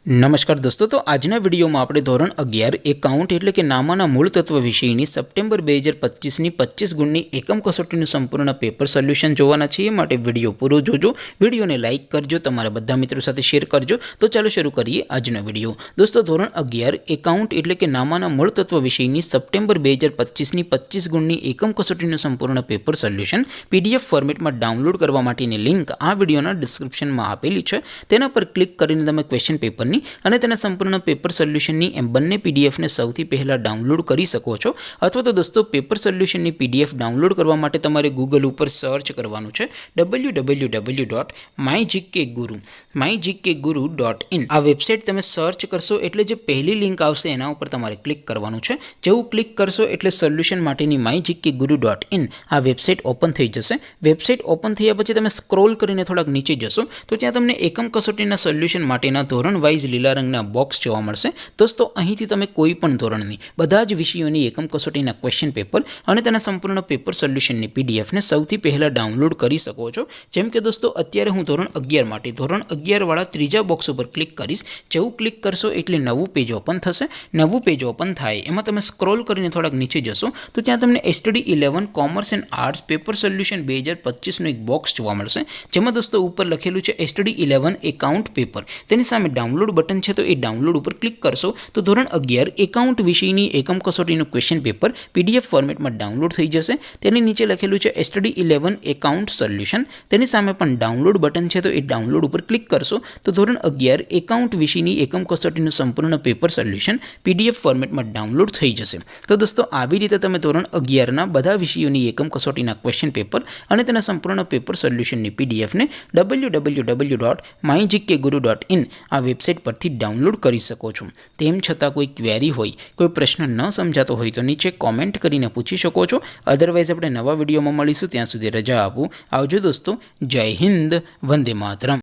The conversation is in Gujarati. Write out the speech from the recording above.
नमस्कार दोस्तों, तो आजना वीडियो में આપણે ધોરણ 11 એકાઉન્ટ એટલે કે નામાના મૂળ તત્વ વિષયની સપ્ટેમ્બર 2025ની 25 ગુણની એકમ કસોટીનું સંપૂર્ણ પેપર સોલ્યુશન જોવાના છીએ। માટે વિડિયો પૂરો જોજો, વિડિયોને લાઈક કરજો, તમારા બધા મિત્રો સાથે શેર કરજો। તો ચાલો શરૂ કરીએ આજનો વિડિયો। દોસ્તો, ધોરણ 11 એકાઉન્ટ એટલે કે નામાના મૂળ તત્વ વિષયની સપ્ટેમ્બર 2025ની 25 ગુણની એકમ કસોટીનું સંપૂર્ણ પેપર સોલ્યુશન પીડીએફ ફોર્મેટમાં ડાઉનલોડ કરવા માટેની લિંક આ વિડિયોના ડિસ્ક્રિપ્શનમાં આપેલી છે। તેના પર ક્લિક કરીને તમે ક્વેશ્ચન પેપર અને તેના સંપૂર્ણ પેપર સોલ્યુશનની એમ બંને પીડીએફને સૌથી પહેલા ડાઉનલોડ કરી શકો છો। અથવા તો દોસ્તો, પેપર સોલ્યુશનની પીડીએફ ડાઉનલોડ કરવા માટે તમારે ગૂગલ ઉપર સર્ચ કરવાનું છે www.mygkguru.in। આ વેબસાઇટ તમે સર્ચ કરશો એટલે જે પહેલી લિંક આવશે એના ઉપર તમારે ક્લિક કરવાનું છે। જેવું ક્લિક કરશો એટલે સોલ્યુશન માટેની mygkguru.in આ વેબસાઇટ ઓપન થઈ જશે। વેબસાઇટ ઓપન થયા પછી તમે સ્ક્રોલ કરીને થોડાક નીચે જશો તો ત્યાં તમને એકમ કસોટીના સોલ્યુશન માટેના ધોરણ વાઇઝ લીલા રંગના બોક્સ જોવા મળશે। દોસ્તો, અહીંથી તમે કોઈ પણ ધોરણની બધા જ વિષયોની એકમ કસોટીના ક્વેશ્ચન પેપર અને તેના સંપૂર્ણ પેપર સોલ્યુશનની પીડીએફને સૌથી પહેલા ડાઉનલોડ કરી શકો છો। જેમ કે દોસ્તો, અત્યારે હું ધોરણ 11 માટે ધોરણ 11 વાળા ત્રીજા બોક્સ ઉપર ક્લિક કરીશ। જેવું ક્લિક કરશો એટલે નવું પેજ ઓપન થશે। નવું પેજ ઓપન થાય એમાં તમે સ્ક્રોલ કરીને થોડાક નીચે જશો તો ત્યાં તમને STD 11 commerce and arts paper solution 2025નું એક બોક્સ જોવા મળશે। જેમાં દોસ્તો ઉપર લખેલું છે STD 11 એકાઉન્ટ પેપર। તેની સામે ડાઉનલોડ બટન છે, તો એ ડાઉનલોડ ઉપર ક્લિક કરશો તો ધોરણ 11 એકાઉન્ટ વિષયની એકમ કસોટીનું ક્વેશ્ચન પેપર પીડીએફ ફોર્મેટમાં ડાઉનલોડ થઈ જશે। તેની નીચે લખેલું છે STD 11 એકાઉન્ટ સોલ્યુશન। તેની સામે પણ ડાઉનલોડ બટન છે, તો એ ડાઉનલોડ ઉપર ક્લિક કરશો તો ધોરણ 11 એકાઉન્ટ વિષયની એકમ કસોટીનું સંપૂર્ણ પેપર સોલ્યુશન પીડીએફ ફોર્મેટમાં ડાઉનલોડ થઈ જશે। તો દોસ્તો, આવી રીતે તમે ધોરણ 11ના બધા વિષયોની એકમ કસોટીના ક્વેશ્ચન પેપર અને તેના સંપૂર્ણ પેપર સોલ્યુશનની પીડીએફને www.mygkguru.in આ વેબસાઇટ પરથી ડાઉનલોડ કરી શકો છો। તેમ છતાં કોઈ ક્વેરી હોય, કોઈ પ્રશ્ન ન સમજાતો હોય તો નીચે કોમેન્ટ કરીને પૂછી શકો છો। અધરવાઇઝ આપણે નવા વિડીયોમાં મળીશું, ત્યાં સુધી રજા આપું। આવજો દોસ્તો, જય હિન્દ, વંદે માતરમ।